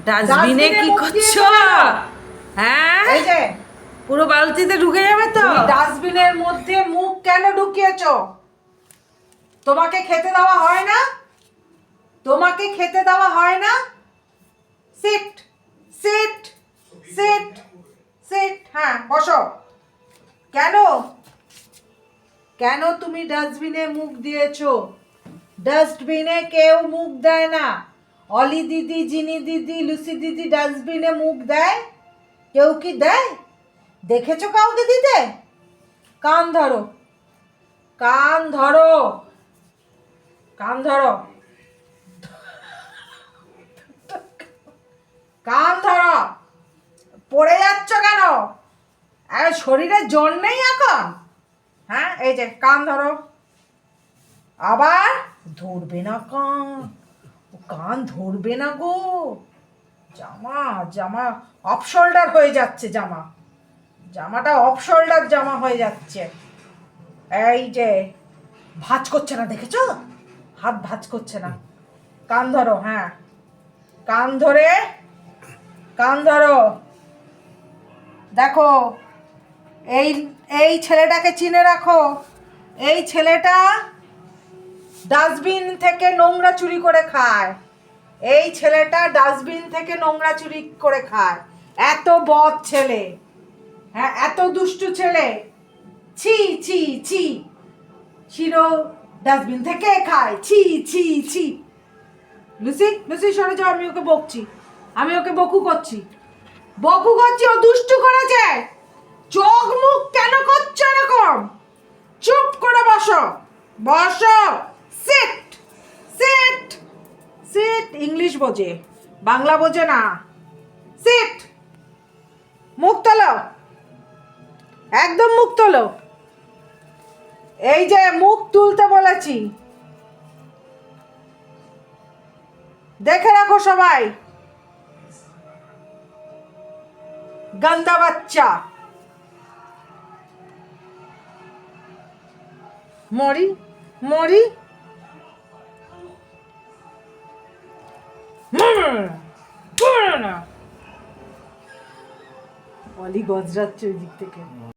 ডাস্টবিনে কি করছো? হ্যাঁ, এই যে পুরো বালতিতে ঢুকে যাবে তো। ডাস্টবিনের মধ্যে মুখ কেন ঢুকিয়েছো? তোমাকে খেতে দেওয়া হয় না? তোমাকে খেতে দেওয়া হয় না? সিট সিট সিট সিট, হ্যাঁ বসো। কেন কেন তুমি ডাস্টবিনে মুখ দিয়েছো? ডাস্টবিনে কেউ মুখ দেয় না। অলি দিদি, জিনি দিদি, লুসি দিদি ডাস্টবিনে মুখ দেয়? কেউ কি দেয়? দেখেছো কাউকে দিতে? কান ধরো, কান ধরো, কান ধরো, কান ধরো। পড়ে যাচ্ছ কেন? আরে শরীরে জ্বর নেই এখন? হ্যাঁ, এই যে কান ধরো। আবার ধরবে না কান, ও কান ধরবে না গো। জামা জামা অফ শোল্ডার হয়ে যাচ্ছে, জামাটা অফ শোল্ডার জামা হয়ে যাচ্ছে। এই যে ভাঁজ করছে না, দেখেছো? হাত ভাঁজ করছে না। কান ধরো, হ্যাঁ কান ধরে, কান ধরো। দেখো, এই এই ছেলেটাকে চিনে রাখো। এই ছেলেটা ডাস্টবিন থেকে নোংরা চুরি করে খায়। এই ছেলেটা ডাস্টবিন থেকে নোংরা চুরি করে খায়। এত বদ ছেলে, হ্যাঁ এত দুষ্টু ছেলে। ছি ছি ছি, শিরো ডাস্টবিন থেকে খায়, ছি ছি ছি। লুসি, লুসি সরে যাও, আমি ওকে বকছি, আমি ওকে বকু করছি, বকু করছি। ও দুষ্টু করেছে। চোখ মুখ কেন করছো এরকম? চুপ করে বসো, বসো। সিট সিট সিট, ইংলিশ বোঝে, বাংলা বোঝে না। সিট, মুখ তোলো, একদম মুখ তোলো। এই যে মুখ তুলতে বলেছি, দেখে রাখো সবাই। গন্দা বাচ্চা, মরি মরি। অলি গজরাচ্ছে ওই দিক থেকে।